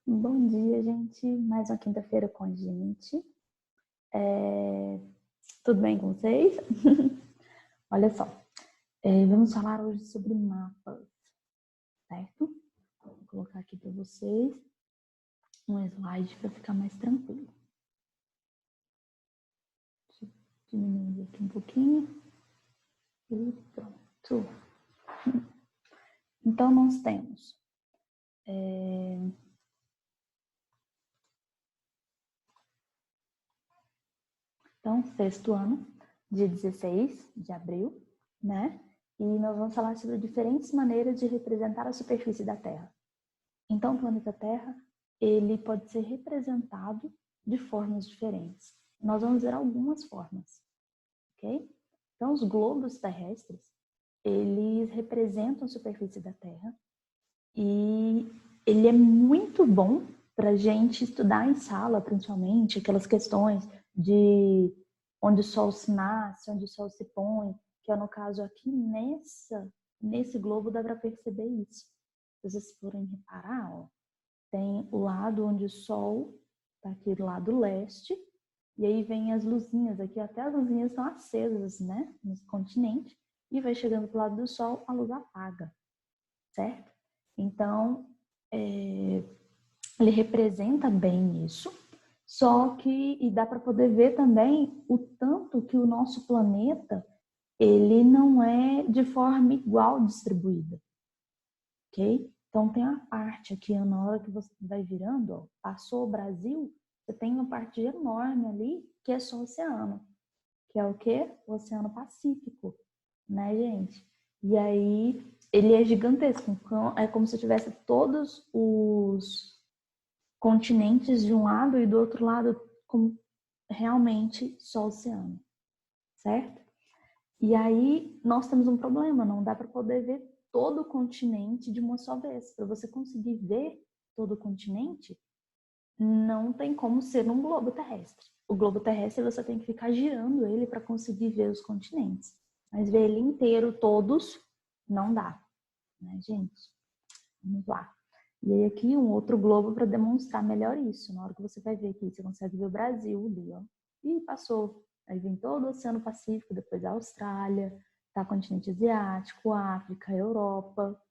Bom dia, gente. Mais uma quinta-feira com a gente. Tudo bem com vocês? Olha só, vamos falar hoje sobre mapas, certo? Vou colocar aqui para vocês um slide para ficar mais tranquilo. Deixa eu diminuir aqui um pouquinho. E pronto. Então, nós temos sexto ano, dia 16 de abril, né? E nós vamos falar sobre diferentes maneiras de representar a superfície da Terra. Então, o planeta Terra, ele pode ser representado de formas diferentes. Nós vamos ver algumas formas, ok? Então, os globos terrestres, eles representam a superfície da Terra e ele é muito bom para a gente estudar em sala, principalmente, aquelas questões de onde o sol se nasce, onde o sol se põe, que é no caso aqui nesse globo dá para perceber isso. Se vocês forem reparar, ó, tem o lado onde o sol está aqui do lado leste, e aí vem as luzinhas aqui, até as luzinhas estão acesas, né, no continente, e vai chegando para o lado do sol, a luz apaga, certo? Então, ele representa bem isso, só que, e dá para poder ver também o tanto que o nosso planeta, ele não é de forma igual distribuída, ok? Então, tem uma parte aqui, na hora que você vai virando, ó, passou o Brasil, você tem uma parte enorme ali, que é só o oceano, que é o quê? O Oceano Pacífico, né, gente? E aí, ele é gigantesco, então é como se tivesse todos os continentes de um lado e do outro lado, como realmente só o oceano, certo? E aí, nós temos um problema, não dá para poder ver todo o continente de uma só vez. Para você conseguir ver todo o continente, não tem como ser num globo terrestre. O globo terrestre você tem que ficar girando ele para conseguir ver os continentes. Mas ver ele inteiro, todos, não dá, né, gente? Vamos lá. E aí aqui um outro globo para demonstrar melhor isso. Na hora que você vai ver aqui, você consegue ver o Brasil ali, ó. E passou. Aí vem todo o Oceano Pacífico, depois a Austrália, tá, continente asiático, África, Europa,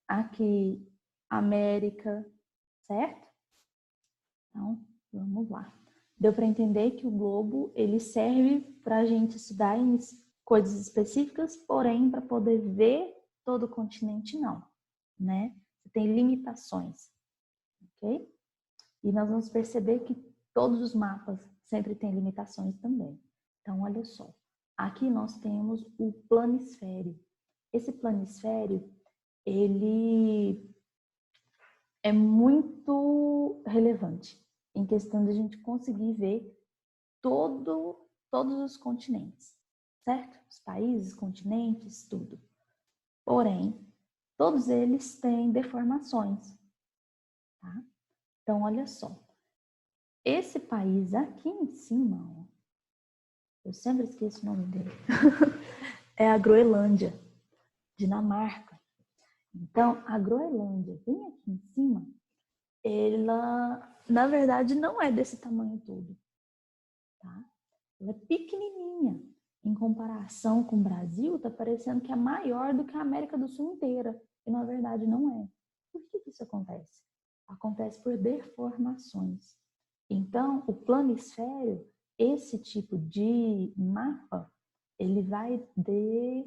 aqui América, certo? Então, vamos lá. Deu para entender que o globo, ele serve para a gente estudar em coisas específicas, porém, para poder ver todo o continente, não, né? Tem limitações, ok? E nós vamos perceber que todos os mapas sempre têm limitações também. Então, olha só. Aqui nós temos o planisfério. Esse planisfério, ele é muito relevante em questão de a gente conseguir ver todos os continentes, certo? Os países, continentes, tudo. Porém, todos eles têm deformações, tá? Então, olha só. Esse país aqui em cima, ó, eu sempre esqueço o nome dele, é a Groenlândia, Dinamarca. Então, a Groenlândia, bem aqui em cima, ela, na verdade, não é desse tamanho todo, tá? Ela é pequenininha. Em comparação com o Brasil, tá parecendo que é maior do que a América do Sul inteira. E, na verdade, não é. Por que isso acontece? Acontece por deformações. Então, o planisfério, esse tipo de mapa, ele vai ter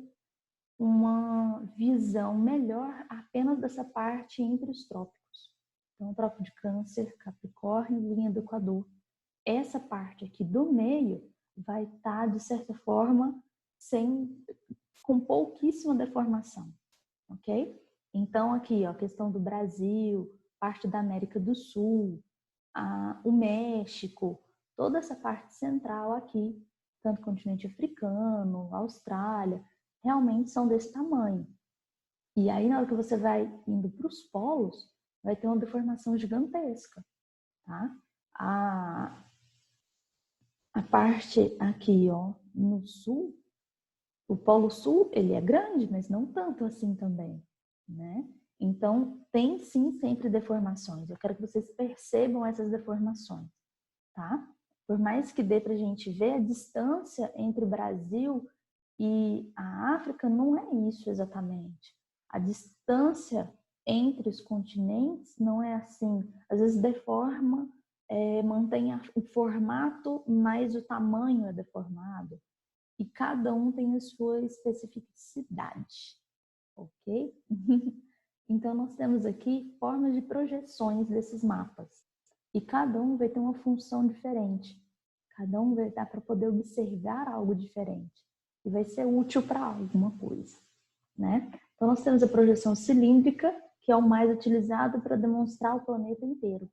uma visão melhor apenas dessa parte entre os trópicos. Então, o trópico de Câncer, Capricórnio, linha do Equador. Essa parte aqui do meio vai estar, de certa forma, com pouquíssima deformação, ok? Então, aqui, ó, a questão do Brasil, parte da América do Sul, o México, toda essa parte central aqui, tanto o continente africano, Austrália, realmente são desse tamanho. E aí, na hora que você vai indo para os polos, vai ter uma deformação gigantesca, tá? A parte aqui, ó, no sul, o Polo Sul, ele é grande, mas não tanto assim também, né? Então, tem sim sempre deformações. Eu quero que vocês percebam essas deformações, tá? Por mais que dê para a gente ver, a distância entre o Brasil e a África não é isso exatamente. A distância entre os continentes não é assim. Às vezes deforma, mantém o formato, mas o tamanho é deformado. E cada um tem a sua especificidade, ok? Então, nós temos aqui formas de projeções desses mapas. E cada um vai ter uma função diferente. Cada um vai dar para poder observar algo diferente. E vai ser útil para alguma coisa, né? Então, nós temos a projeção cilíndrica, que é o mais utilizado para demonstrar o planeta inteiro.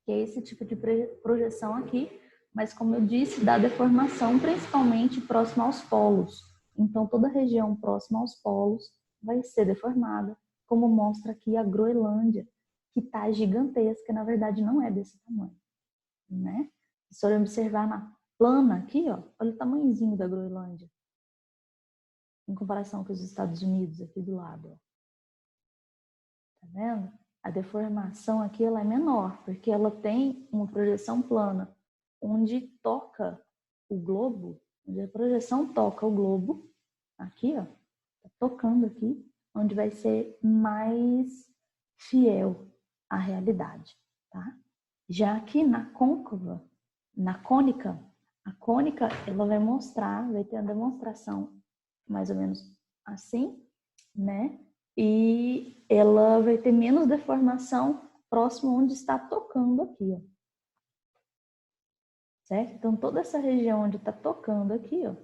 Que é esse tipo de projeção aqui, mas como eu disse, dá deformação principalmente próximo aos polos. Então, toda a região próxima aos polos vai ser deformada, como mostra aqui a Groenlândia, que está gigantesca, na verdade não é desse tamanho, né? Se você observar na plana aqui, ó, olha o tamanhozinho da Groenlândia, em comparação com os Estados Unidos aqui do lado, ó. Tá vendo? A deformação aqui ela é menor, porque ela tem uma projeção plana, onde toca o globo, onde a projeção toca o globo, aqui, ó, tá tocando aqui, onde vai ser mais fiel à realidade, tá? Já aqui na côncava, na cônica, a cônica ela vai mostrar, vai ter a demonstração mais ou menos assim, né? E ela vai ter menos deformação próximo onde está tocando aqui, ó. Certo? Então, toda essa região onde está tocando aqui, ó,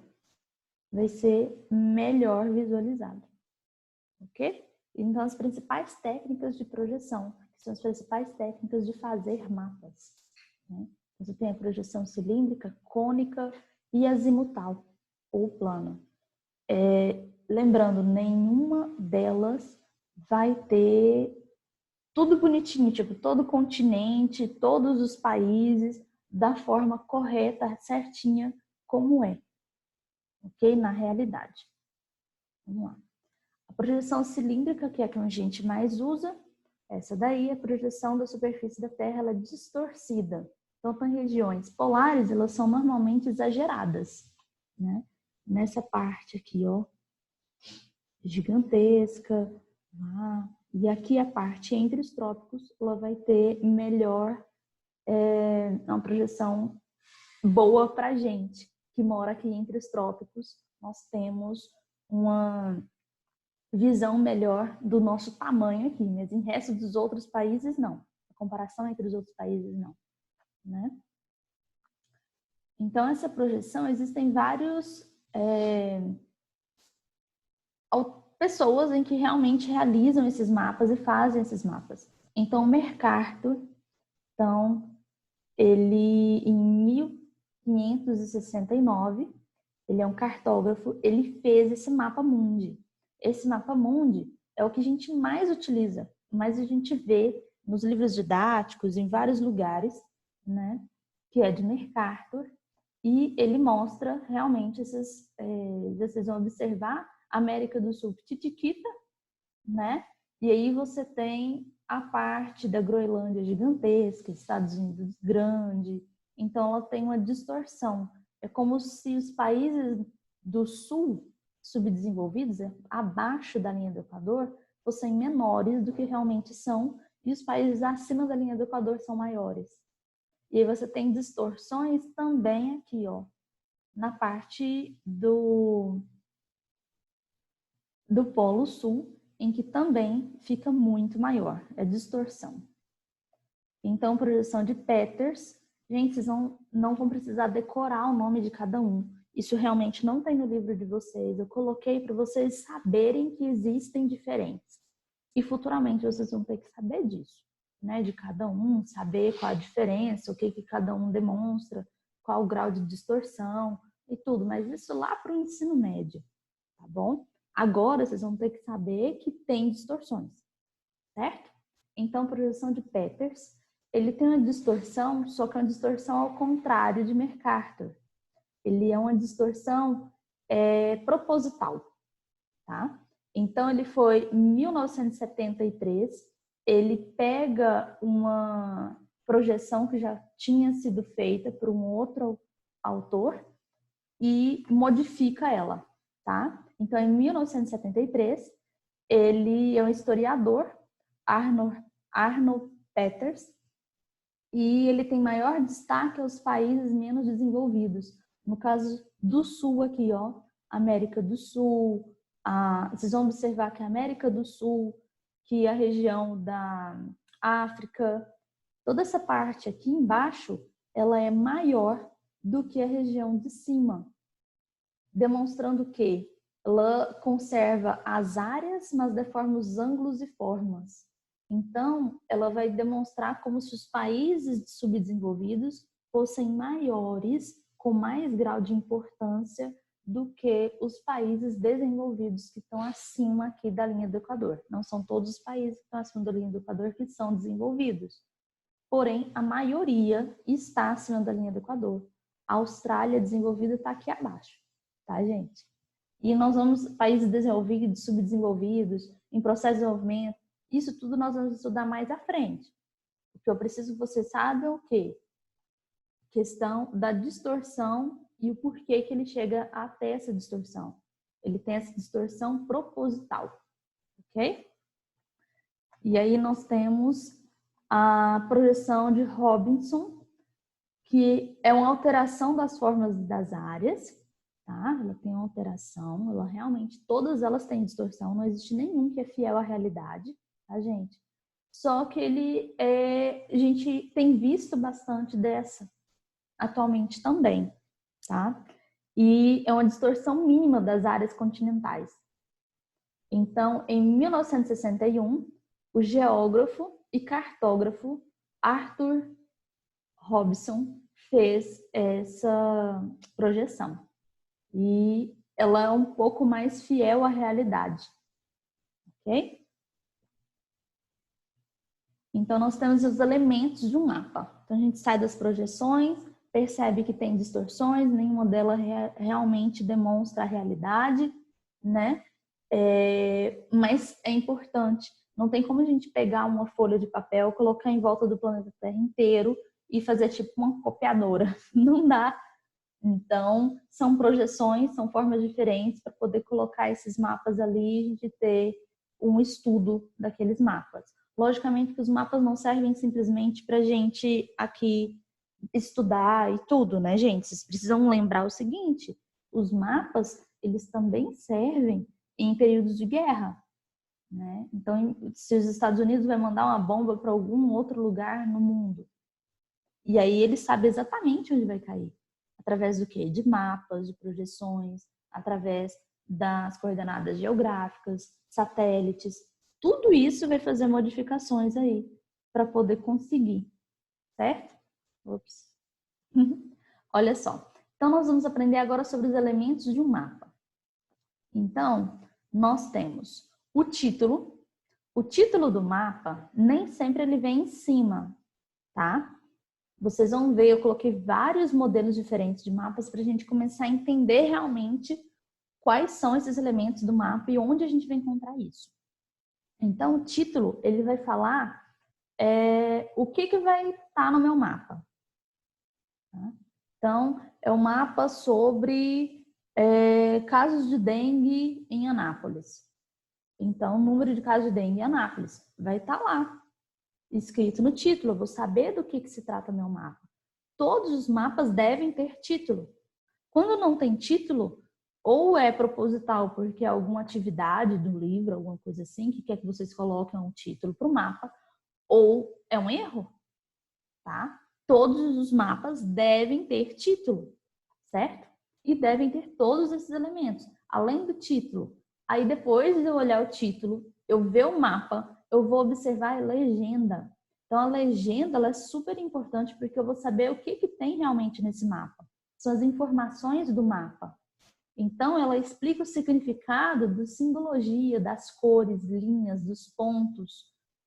vai ser melhor visualizado. Ok? Então, as principais técnicas de projeção, que são as principais técnicas de fazer mapas, né? Você tem a projeção cilíndrica, cônica e azimutal, ou plana. Lembrando, nenhuma delas vai ter tudo bonitinho, tipo, todo continente, todos os países, da forma correta, certinha, como é, ok? Na realidade. Vamos lá. A projeção cilíndrica, que é a que a gente mais usa, essa daí, a projeção da superfície da Terra, ela é distorcida. Então, em regiões polares, elas são normalmente exageradas, né? Nessa parte aqui, ó, gigantesca, e aqui a parte entre os trópicos, ela vai ter melhor, uma projeção boa para a gente, que mora aqui entre os trópicos. Nós temos uma visão melhor do nosso tamanho aqui, mas em resto dos outros países, não. A comparação entre os outros países, não, né? Então, essa projeção, existem vários pessoas em que realmente realizam esses mapas e fazem esses mapas. Então, o Mercator, ele em 1569, ele é um cartógrafo, ele fez esse mapa mundi. Esse mapa mundi é o que a gente mais utiliza, mais a gente vê nos livros didáticos, em vários lugares, né? Que é de Mercator, e ele mostra realmente esses, vocês vão observar, América do Sul, Titiquita, né? E aí você tem a parte da Groenlândia gigantesca, Estados Unidos grande, então ela tem uma distorção. É como se os países do sul, subdesenvolvidos, abaixo da linha do Equador, fossem menores do que realmente são, e os países acima da linha do Equador são maiores. E aí você tem distorções também aqui, ó, na parte do Polo Sul, em que também fica muito maior, é distorção. Então, projeção de Peters, gente, vocês não vão precisar decorar o nome de cada um. Isso realmente não tem no livro de vocês. Eu coloquei para vocês saberem que existem diferentes. E futuramente vocês vão ter que saber disso, né? De cada um, saber qual a diferença, o que cada um demonstra, qual o grau de distorção e tudo. Mas isso lá para o ensino médio, tá bom? Agora vocês vão ter que saber que tem distorções, certo? Então, projeção de Peters, ele tem uma distorção, só que é uma distorção ao contrário de Mercator. Ele é uma distorção proposital, tá? Então, ele foi em 1973, ele pega uma projeção que já tinha sido feita por um outro autor e modifica ela, tá? Então, em 1973, ele é um historiador, Arnold Peters, e ele tem maior destaque aos países menos desenvolvidos. No caso do Sul aqui, ó, América do Sul, vocês vão observar que a América do Sul, que a região da África, toda essa parte aqui embaixo, ela é maior do que a região de cima, demonstrando que ela conserva as áreas, mas deforma os ângulos e formas. Então, ela vai demonstrar como se os países subdesenvolvidos fossem maiores, com mais grau de importância do que os países desenvolvidos que estão acima aqui da linha do Equador. Não são todos os países que estão acima da linha do Equador que são desenvolvidos. Porém, a maioria está acima da linha do Equador. A Austrália desenvolvida está aqui abaixo, tá, gente? E nós vamos, países desenvolvidos, subdesenvolvidos, em processo de desenvolvimento, isso tudo nós vamos estudar mais à frente. O que eu preciso que você saiba é o quê? Questão da distorção e o porquê que ele chega até essa distorção. Ele tem essa distorção proposital, ok? E aí nós temos a projeção de Robinson, que é uma alteração das formas das áreas, tá? Ela tem uma alteração, ela realmente, todas elas têm distorção, não existe nenhum que é fiel à realidade, tá, gente? Só que a gente tem visto bastante dessa atualmente também, tá? E é uma distorção mínima das áreas continentais. Então, em 1961, o geógrafo e cartógrafo Arthur Robinson fez essa projeção. E ela é um pouco mais fiel à realidade, ok? Então, nós temos os elementos de um mapa. Então, a gente sai das projeções, percebe que tem distorções, nenhuma delas realmente demonstra a realidade, né? Mas é importante, não tem como a gente pegar uma folha de papel, colocar em volta do planeta Terra inteiro e fazer tipo uma copiadora. Não dá. Então, são projeções, são formas diferentes para poder colocar esses mapas ali e a gente ter um estudo daqueles mapas. Logicamente que os mapas não servem simplesmente para a gente aqui estudar e tudo, né, gente? Vocês precisam lembrar o seguinte, os mapas, eles também servem em períodos de guerra, né? Então, se os Estados Unidos vai mandar uma bomba para algum outro lugar no mundo, e aí ele sabe exatamente onde vai cair. Através do quê? De mapas, de projeções, através das coordenadas geográficas, satélites. Tudo isso vai fazer modificações aí para poder conseguir, certo? Ops. Olha só. Então, nós vamos aprender agora sobre os elementos de um mapa. Então, nós temos o título. O título do mapa, nem sempre ele vem em cima, tá? Vocês vão ver, eu coloquei vários modelos diferentes de mapas para a gente começar a entender realmente quais são esses elementos do mapa e onde a gente vai encontrar isso. Então, o título, ele vai falar o que vai estar no meu mapa. Tá? Então, é um mapa sobre casos de dengue em Anápolis. Então, o número de casos de dengue em Anápolis vai estar lá, escrito no título. Eu vou saber do que se trata meu mapa. Todos os mapas devem ter título. Quando não tem título, ou é proposital porque é alguma atividade do livro, alguma coisa assim, que quer que vocês coloquem um título para o mapa, ou é um erro, tá? Todos os mapas devem ter título, certo? E devem ter todos esses elementos, além do título. Aí depois de eu olhar o título, eu ver o mapa, eu vou observar a legenda. Então a legenda ela é super importante porque eu vou saber o que tem realmente nesse mapa. São as informações do mapa. Então ela explica o significado da simbologia, das cores, linhas, dos pontos,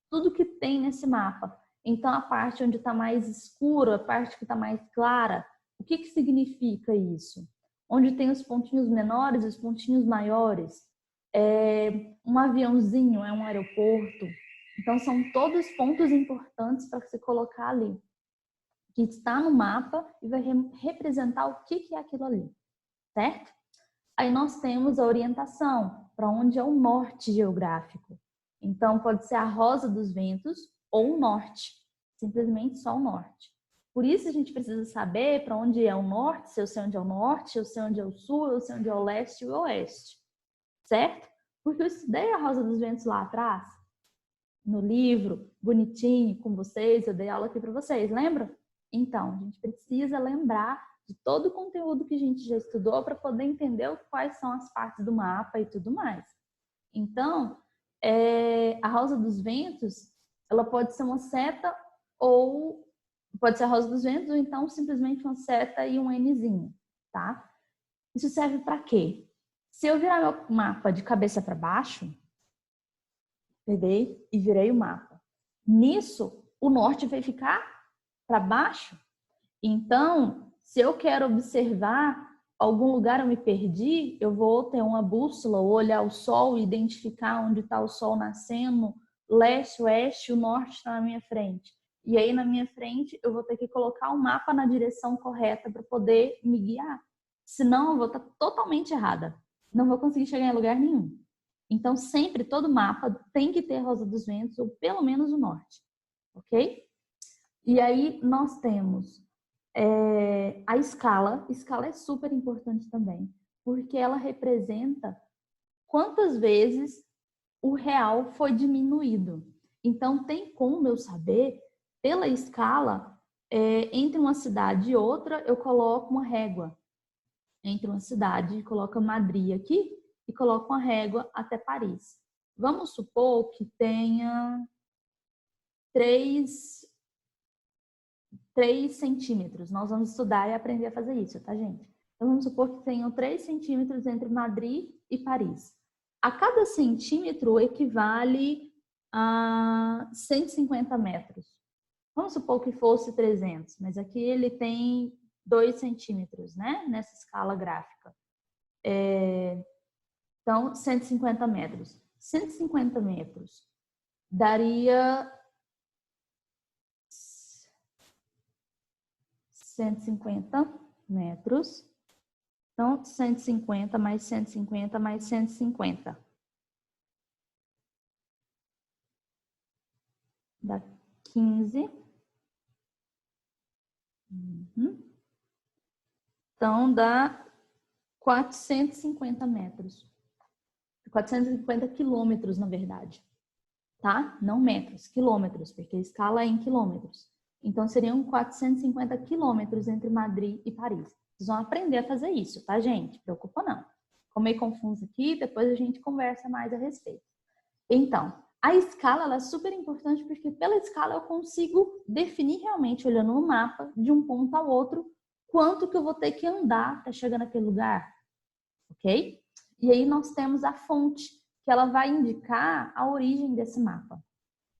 tudo que tem nesse mapa. Então a parte onde está mais escura, a parte que está mais clara, o que significa isso? Onde tem os pontinhos menores e os pontinhos maiores, um aviãozinho é um aeroporto. Então, são todos pontos importantes para você colocar ali, que está no mapa e vai representar o que é aquilo ali, certo? Aí nós temos a orientação, para onde é o norte geográfico. Então, pode ser a Rosa dos Ventos ou o norte, simplesmente só o norte. Por isso, a gente precisa saber para onde é o norte, se eu sei onde é o norte, se eu sei onde é o sul, eu sei onde é o leste e o oeste, certo? Porque eu estudei a Rosa dos Ventos lá atrás, no livro, bonitinho, com vocês, eu dei aula aqui para vocês, lembra? Então, a gente precisa lembrar de todo o conteúdo que a gente já estudou para poder entender quais são as partes do mapa e tudo mais. Então, a Rosa dos Ventos, ela pode ser uma seta ou pode ser a Rosa dos Ventos ou então simplesmente uma seta e um Nzinho, tá? Isso serve para quê? Se eu virar meu mapa de cabeça para baixo, peguei e virei o mapa. Nisso, o norte vai ficar para baixo. Então, se eu quero observar algum lugar eu me perdi, eu vou ter uma bússola, ou olhar o sol e identificar onde está o sol nascendo, leste, oeste, o norte está na minha frente. E aí, na minha frente, eu vou ter que colocar o mapa na direção correta para poder me guiar. Senão, eu vou estar totalmente errada. Não vou conseguir chegar em lugar nenhum. Então, sempre, todo mapa tem que ter Rosa dos Ventos, ou pelo menos o norte. Ok? E aí, nós temos a escala. Escala é super importante também, porque ela representa quantas vezes o real foi diminuído. Então, tem como eu saber, pela escala, entre uma cidade e outra, eu coloco uma régua. Entre uma cidade, coloco Madrid aqui e coloco uma régua até Paris. Vamos supor que tenha 3 centímetros. Nós vamos estudar e aprender a fazer isso, tá, gente? Então, vamos supor que tenham 3 centímetros entre Madrid e Paris. A cada centímetro equivale a 150 metros. Vamos supor que fosse 300, mas aqui ele tem 2 centímetros, né? Nessa escala gráfica. Então, 150 metros. 150 metros daria 150 metros. Então, 150 mais 150 mais 150. Dá 15. Então, dá 450 metros. 450 quilômetros, na verdade. Tá? Não metros, quilômetros, porque a escala é em quilômetros. Então, seriam 450 quilômetros entre Madrid e Paris. Vocês vão aprender a fazer isso, tá, gente? Preocupa não. Ficou meio confuso aqui, depois a gente conversa mais a respeito. Então, a escala ela é super importante porque pela escala eu consigo definir realmente, olhando no mapa, de um ponto ao outro, quanto que eu vou ter que andar para chegar naquele lugar, ok? E aí nós temos a fonte, que ela vai indicar a origem desse mapa.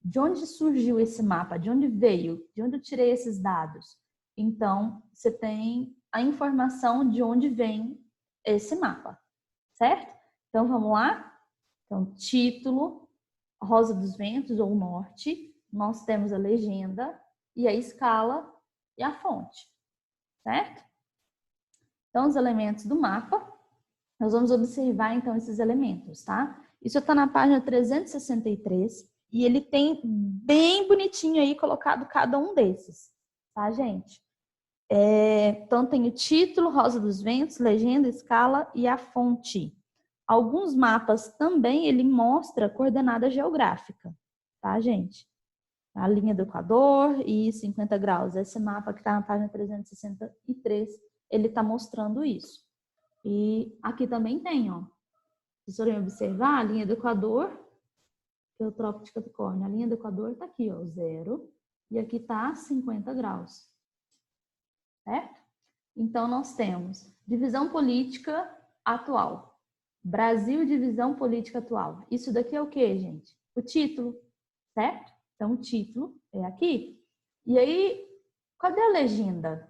De onde surgiu esse mapa? De onde veio? De onde eu tirei esses dados? Então, você tem a informação de onde vem esse mapa, certo? Então, vamos lá? Então, título, Rosa dos Ventos ou Norte, nós temos a legenda e a escala e a fonte, certo? Então, os elementos do mapa, nós vamos observar, então, esses elementos, tá? Isso está na página 363 e ele tem bem bonitinho aí colocado cada um desses, tá, gente? Então, tem o título, Rosa dos Ventos, legenda, escala e a fonte. Alguns mapas também, ele mostra coordenada geográfica, tá, gente? A linha do Equador e 50 graus. Esse mapa que está na página 363, ele está mostrando isso. E aqui também tem, ó. Se vocês forem observar, a linha do Equador, que é o Trópico de Capricórnio. A linha do Equador está aqui, ó, 0. E aqui está 50 graus. Certo? Então, nós temos divisão política atual. Brasil, divisão política atual. Isso daqui é o quê, gente? O título, certo? Então, o título é aqui. E aí, cadê a legenda?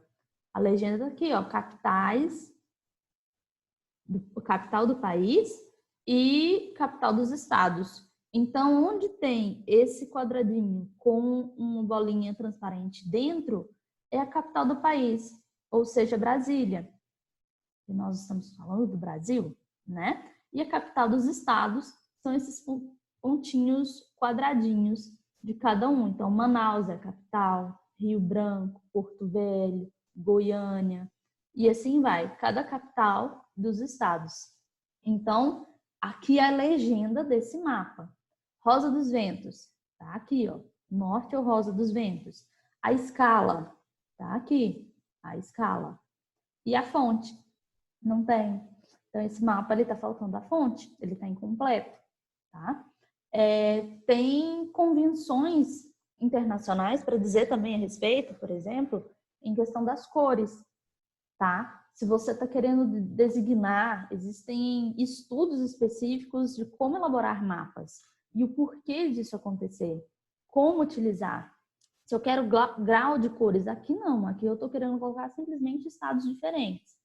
A legenda está aqui, ó, capital do país e capital dos estados. Então, onde tem esse quadradinho com uma bolinha transparente dentro, é a capital do país, ou seja, Brasília. E nós estamos falando do Brasil, né? E a capital dos estados são esses pontinhos quadradinhos de cada um. Então, Manaus é a capital, Rio Branco, Porto Velho, Goiânia, e assim vai, cada capital dos estados. Então, aqui é a legenda desse mapa. Rosa dos Ventos, tá aqui, ó. Norte ou Rosa dos Ventos. A escala, tá aqui, a escala. E a fonte, não tem. Então, esse mapa, ele tá faltando a fonte, ele tá incompleto, tá? Tem convenções internacionais para dizer também a respeito, por exemplo, em questão das cores, tá? Se você está querendo designar, existem estudos específicos de como elaborar mapas e o porquê disso acontecer, como utilizar. Se eu quero grau de cores, aqui não, aqui eu estou querendo colocar simplesmente estados diferentes.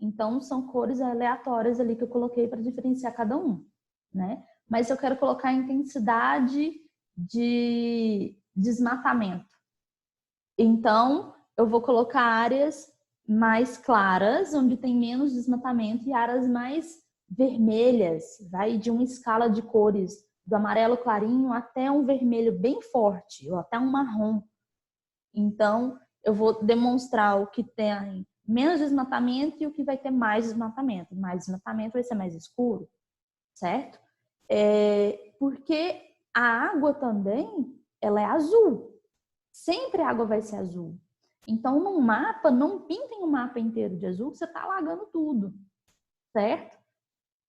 Então, são cores aleatórias ali que eu coloquei para diferenciar cada um, né? Mas se eu quero colocar a intensidade de desmatamento, então eu vou colocar áreas mais claras, onde tem menos desmatamento, e áreas mais vermelhas, vai de uma escala de cores do amarelo clarinho até um vermelho bem forte, ou até um marrom. Então, eu vou demonstrar o que tem menos desmatamento e o que vai ter mais desmatamento. Mais desmatamento vai ser mais escuro, certo? Porque a água também, ela é azul. Sempre a água vai ser azul. Então, no mapa, não pintem o mapa inteiro de azul, que você está alagando tudo, certo?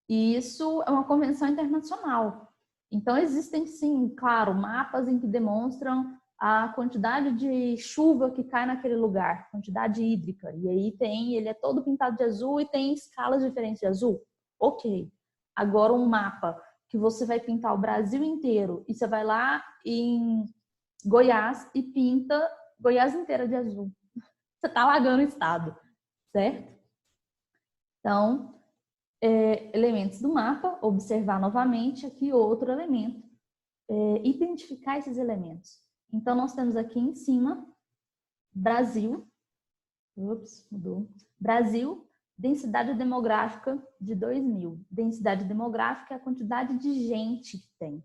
E isso é uma convenção internacional. Então, existem, sim, claro, mapas em que demonstram a quantidade de chuva que cai naquele lugar, quantidade hídrica. E aí ele é todo pintado de azul e tem escalas diferentes de azul. Ok. Agora, um mapa que você vai pintar o Brasil inteiro e você vai lá em Goiás e pinta Goiás inteira de azul. Você está alagando o estado, certo? Então, elementos do mapa, observar novamente aqui outro elemento, identificar esses elementos. Então, nós temos aqui em cima, Brasil, mudou. Brasil, densidade demográfica de 2000. Densidade demográfica é a quantidade de gente que tem.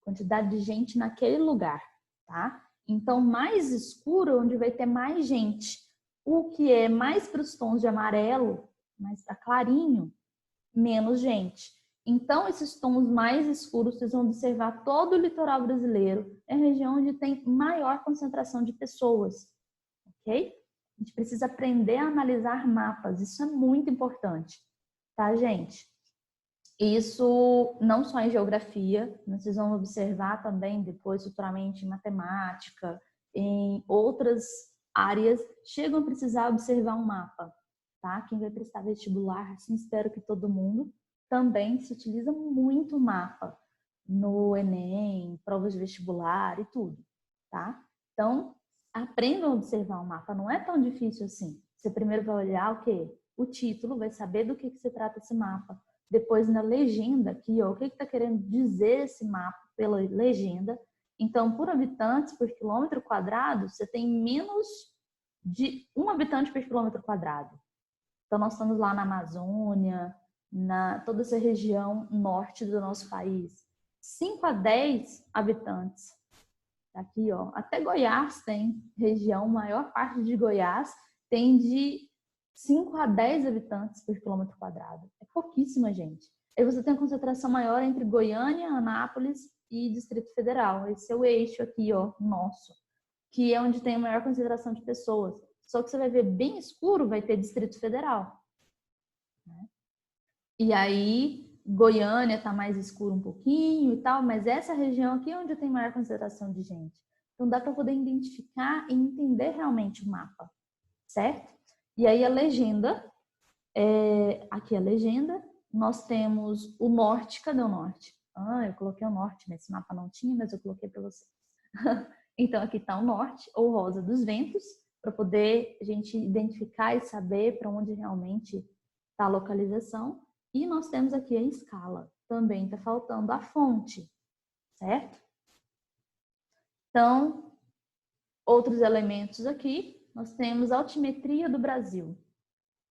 Quantidade de gente naquele lugar, tá? Então, mais escuro, onde vai ter mais gente. O que é mais para os tons de amarelo, mais para clarinho, menos gente. Então, esses tons mais escuros, vocês vão observar todo o litoral brasileiro, é a região onde tem maior concentração de pessoas, ok? A gente precisa aprender a analisar mapas, isso é muito importante, tá, gente? Isso não só em geografia, vocês vão observar também depois futuramente em matemática, em outras áreas, chegam a precisar observar um mapa, tá? Quem vai prestar vestibular, assim, espero que todo mundo, também se utiliza muito mapa no Enem, provas de vestibular e tudo, tá? Então, aprendam a observar o mapa, não é tão difícil assim. Você primeiro vai olhar o quê? O título, vai saber do que se trata esse mapa. Depois, na legenda aqui, ó, o que está querendo dizer esse mapa pela legenda. Então, por habitantes por quilômetro quadrado, você tem menos de 1 habitante por quilômetro quadrado. Então, nós estamos lá na Amazônia, toda essa região norte do nosso país. 5 a 10 habitantes. Aqui, ó, até Goiás tem região, maior parte de Goiás tem de 5 a 10 habitantes por quilômetro quadrado. É pouquíssima gente. Aí você tem a concentração maior entre Goiânia, Anápolis e Distrito Federal. Esse é o eixo aqui, ó, nosso, que é onde tem a maior concentração de pessoas. Só que você vai ver bem escuro, vai ter Distrito Federal. Né? E aí, Goiânia está mais escuro um pouquinho e tal, mas essa região aqui é onde tem maior concentração de gente. Então, dá para poder identificar e entender realmente o mapa, certo? E aí, a legenda, aqui a legenda, nós temos o norte, cadê o norte? Eu coloquei o norte, nesse mapa não tinha, mas eu coloquei para vocês. Então, aqui está o norte, ou Rosa dos Ventos, para poder a gente identificar e saber para onde realmente está a localização. E nós temos aqui a escala. também está faltando a fonte, certo? Então, outros elementos aqui, nós temos a altimetria do Brasil.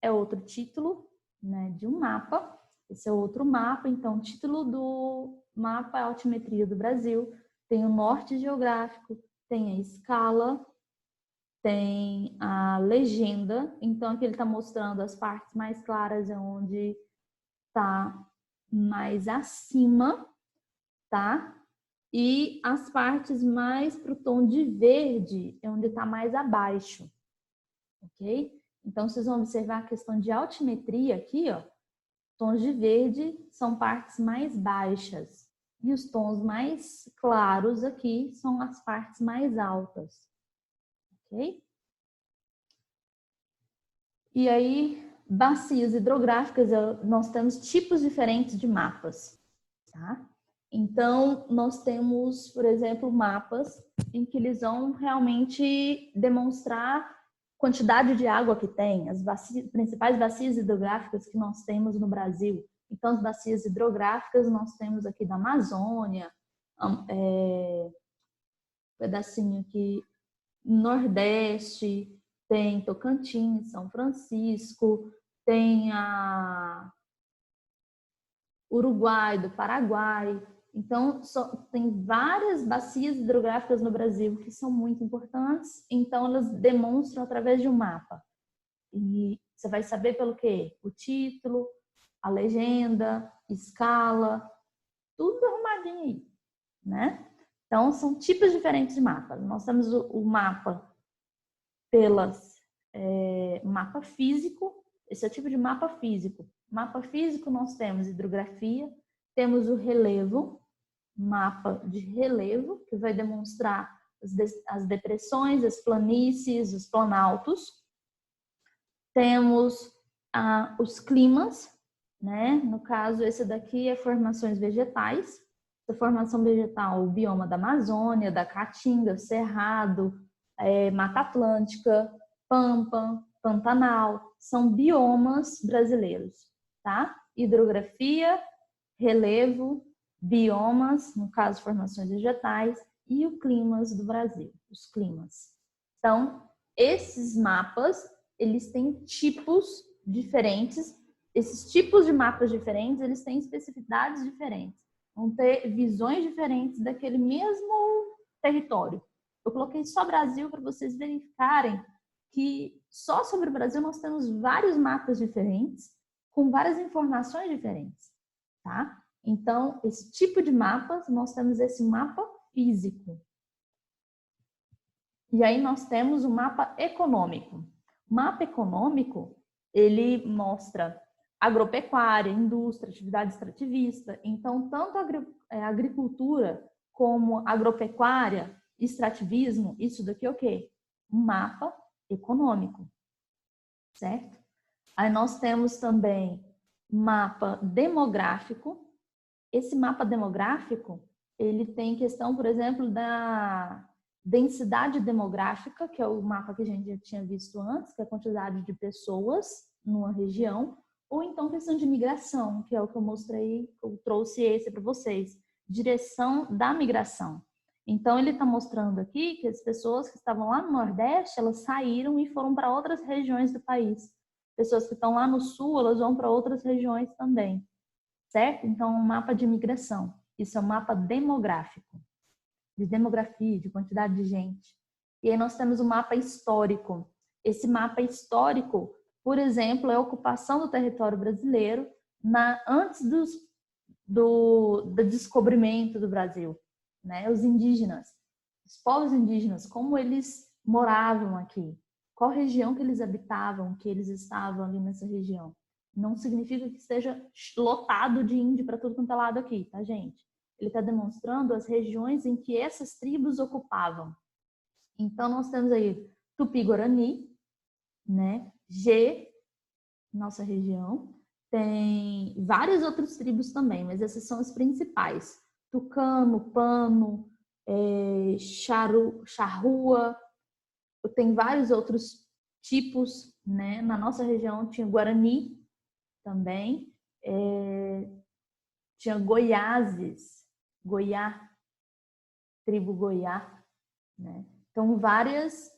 É outro título, né, de um mapa. Esse é outro mapa, então o título do mapa é a altimetria do Brasil. Tem o norte geográfico, tem a escala, tem a legenda. Então aqui ele está mostrando as partes mais claras, é onde está mais acima, tá? E as partes mais para o tom de verde é onde está mais abaixo, ok? Então vocês vão observar a questão de altimetria aqui, ó. Tons de verde são partes mais baixas e os tons mais claros aqui são as partes mais altas, ok? E aí, bacias hidrográficas, nós temos tipos diferentes de mapas, tá? Então, nós temos, por exemplo, mapas em que eles vão realmente demonstrar quantidade de água que tem, as principais bacias hidrográficas que nós temos no Brasil. Então, as bacias hidrográficas nós temos aqui da Amazônia, pedacinho aqui, Nordeste, tem Tocantins, São Francisco, tem a Uruguai, do Paraguai. Então, tem várias bacias hidrográficas no Brasil que são muito importantes, então elas demonstram através de um mapa. E você vai saber pelo quê? O título, a legenda, escala, tudo arrumadinho aí, né? Então, são tipos diferentes de mapas. Nós temos o mapa mapa físico, esse é o tipo de mapa físico. Mapa físico nós temos hidrografia, temos o relevo, mapa de relevo, que vai demonstrar as depressões, as planícies, os planaltos. Temos os climas, né? No caso, esse daqui é formações vegetais. A formação vegetal, o bioma da Amazônia, da Caatinga, Cerrado, Mata Atlântica, Pampa, Pantanal, são biomas brasileiros, tá? Hidrografia, relevo, biomas, no caso, formações vegetais, e o climas do Brasil, os climas. Então, esses mapas, eles têm tipos diferentes. Esses tipos de mapas diferentes, eles têm especificidades diferentes. Vão ter visões diferentes daquele mesmo território. Eu coloquei só Brasil para vocês verificarem que só sobre o Brasil nós temos vários mapas diferentes, com várias informações diferentes, tá? Então, esse tipo de mapas, nós temos esse mapa físico. E aí nós temos o mapa econômico. O mapa econômico, ele mostra agropecuária, indústria, atividade extrativista. Então, tanto a agricultura como agropecuária, extrativismo, isso daqui é o quê? Um mapa econômico, certo? Aí nós temos também mapa demográfico. Esse mapa demográfico, ele tem questão, por exemplo, da densidade demográfica, que é o mapa que a gente já tinha visto antes, que é a quantidade de pessoas numa região, ou então questão de migração, que é o que eu mostrei, eu trouxe esse para vocês, direção da migração. Então, ele está mostrando aqui que as pessoas que estavam lá no Nordeste, elas saíram e foram para outras regiões do país. Pessoas que estão lá no Sul, elas vão para outras regiões também, certo? Então, um mapa de migração. Isso é um mapa demográfico, de demografia, de quantidade de gente. E aí nós temos o mapa histórico. Esse mapa histórico, por exemplo, é a ocupação do território brasileiro antes do descobrimento do Brasil, né? Os indígenas, os povos indígenas, como eles moravam aqui, qual região que eles habitavam, que eles estavam ali nessa região. Não significa que esteja lotado de índio para tudo quanto é lado aqui, tá, gente? Ele está demonstrando as regiões em que essas tribos ocupavam. Então, nós temos aí Tupi-Guarani, né? G, nossa região. Tem várias outras tribos também, mas essas são as principais. Tucano, Pano, Charrua, tem vários outros tipos, né? Na nossa região tinha Guarani também. tinha Goiáses, Goiá, tribo Goiá, né? Então, várias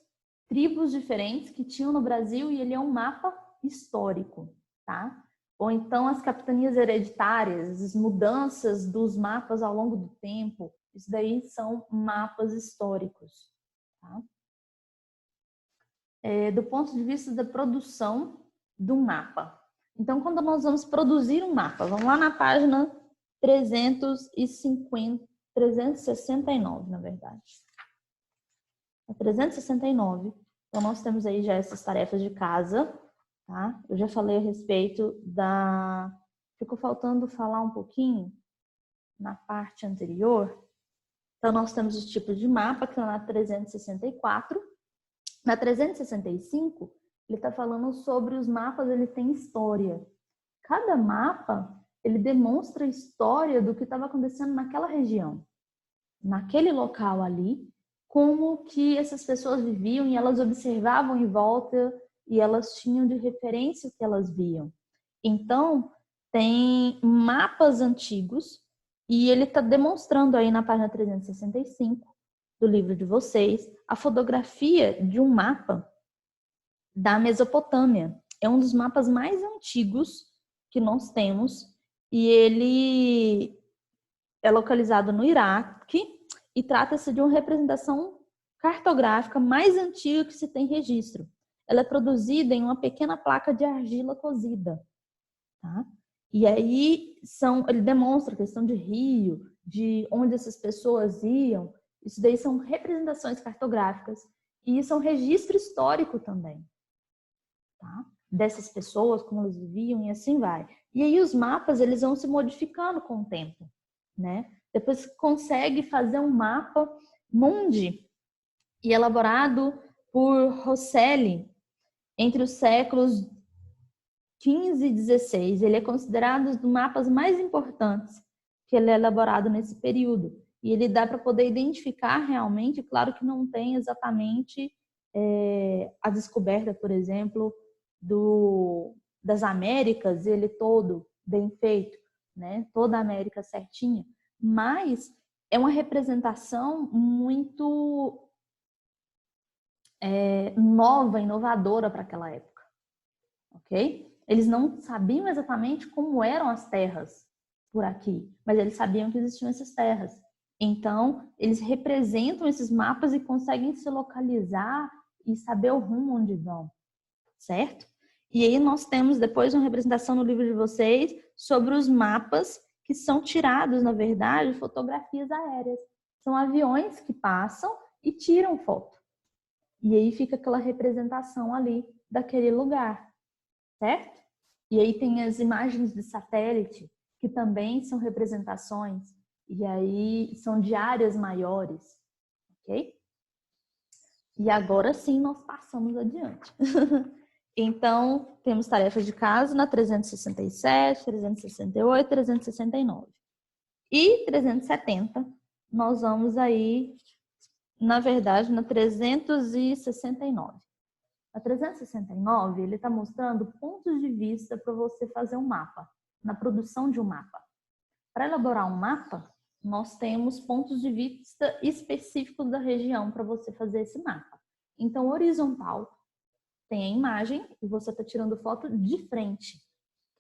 tribos diferentes que tinham no Brasil e ele é um mapa histórico, tá? Ou então as capitanias hereditárias, as mudanças dos mapas ao longo do tempo, isso daí são mapas históricos, tá? Do ponto de vista da produção do mapa. Então, quando nós vamos produzir um mapa, vamos lá na página 369, na verdade. A 369, então nós temos aí já essas tarefas de casa, tá? Eu já falei a respeito da... Ficou faltando falar um pouquinho na parte anterior. Então, nós temos os tipos de mapa, que estão na 364. Na 365, ele está falando sobre os mapas, ele tem história. Cada mapa, ele demonstra a história do que estava acontecendo naquela região, naquele local ali, como que essas pessoas viviam e elas observavam em volta e elas tinham de referência o que elas viam. Então, tem mapas antigos e ele está demonstrando aí na página 365 do livro de vocês a fotografia de um mapa da Mesopotâmia. É um dos mapas mais antigos que nós temos e ele é localizado no Iraque e trata-se de uma representação cartográfica mais antiga que se tem registro. Ela é produzida em uma pequena placa de argila cozida, tá? E aí ele demonstra a questão de rio, de onde essas pessoas iam. Isso daí são representações cartográficas e isso é um registro histórico também, tá? Dessas pessoas, como elas viviam e assim vai. E aí os mapas, eles vão se modificando com o tempo, né? Depois consegue fazer um mapa mundi e elaborado por Rosselli entre os séculos 15 e 16. Ele é considerado um dos mapas mais importantes que ele é elaborado nesse período. E ele dá para poder identificar realmente, claro que não tem exatamente a descoberta, por exemplo, das Américas, ele todo bem feito, né? Toda a América certinha, mas é uma representação muito nova, inovadora para aquela época, ok? Eles não sabiam exatamente como eram as terras por aqui, mas eles sabiam que existiam essas terras. Então, eles representam esses mapas e conseguem se localizar e saber o rumo onde vão, certo? E aí nós temos depois uma representação no livro de vocês sobre os mapas que são tirados, na verdade, fotografias aéreas. São aviões que passam e tiram foto. E aí fica aquela representação ali daquele lugar, certo? E aí tem as imagens de satélite, que também são representações, e aí são de áreas maiores, ok? E agora sim nós passamos adiante. Então, temos tarefas de casa na 367, 368, 369. E 370, nós vamos aí, na verdade, na 369. A 369, ele está mostrando pontos de vista para você fazer um mapa, na produção de um mapa. Para elaborar um mapa, nós temos pontos de vista específicos da região para você fazer esse mapa. Então, horizontal tem a imagem e você está tirando foto de frente,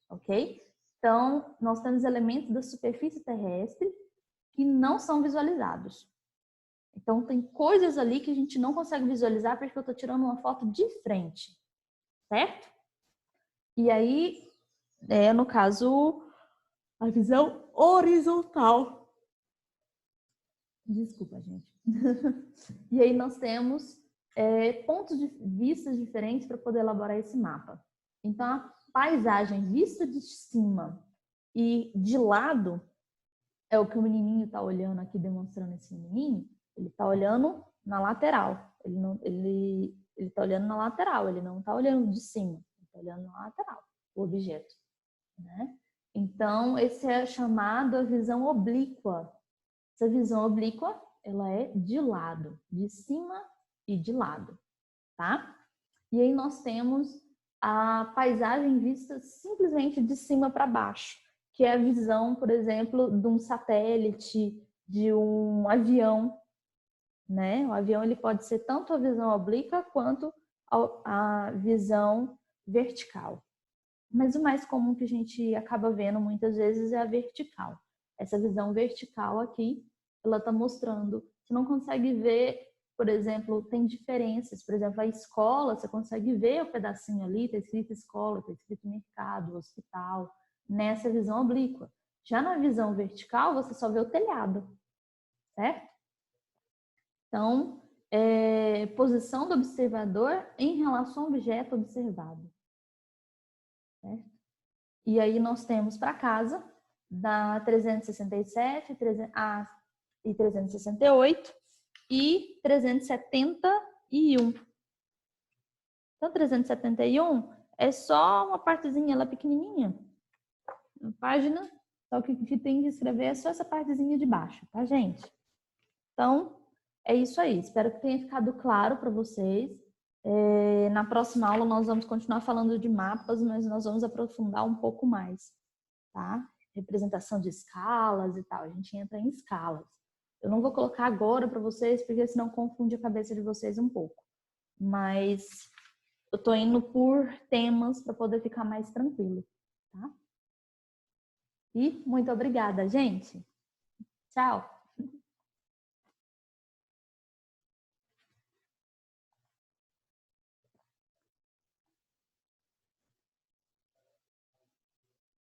ok? Então, nós temos elementos da superfície terrestre que não são visualizados. Então, tem coisas ali que a gente não consegue visualizar porque eu estou tirando uma foto de frente, certo? E aí, no caso, a visão horizontal. Desculpa, gente. E aí nós temos pontos de vista diferentes para poder elaborar esse mapa. Então, a paisagem vista de cima e de lado é o que o menininho está olhando aqui, demonstrando esse menininho. Ele está olhando na lateral. Ele está olhando na lateral, ele não está olhando de cima. Ele está olhando na lateral, o objeto, né? Então, esse é chamado a visão oblíqua. Essa visão oblíqua, ela é de lado, de cima e de lado, tá? E aí nós temos a paisagem vista simplesmente de cima para baixo, que é a visão, por exemplo, de um satélite, de um avião, né? O avião ele pode ser tanto a visão oblíqua quanto a visão vertical. Mas o mais comum que a gente acaba vendo muitas vezes é a vertical. Essa visão vertical aqui, ela está mostrando, você não consegue ver, por exemplo, tem diferenças. Por exemplo, a escola, você consegue ver o pedacinho ali, está escrito escola, está escrito mercado, hospital, nessa visão oblíqua. Já na visão vertical, você só vê o telhado, certo? Então, posição do observador em relação ao objeto observado. Certo? E aí nós temos para casa, da 367 e 368 e 371. Então, 371 é só uma partezinha, ela é pequenininha. A página, só que tem que escrever é só essa partezinha de baixo, tá, gente? Então, é isso aí. Espero que tenha ficado claro para vocês. Na próxima aula nós vamos continuar falando de mapas, mas nós vamos aprofundar um pouco mais, tá? Representação de escalas e tal. A gente entra em escalas. Eu não vou colocar agora para vocês, porque senão confunde a cabeça de vocês um pouco. Mas eu tô indo por temas para poder ficar mais tranquilo, tá? E muito obrigada, gente. Tchau!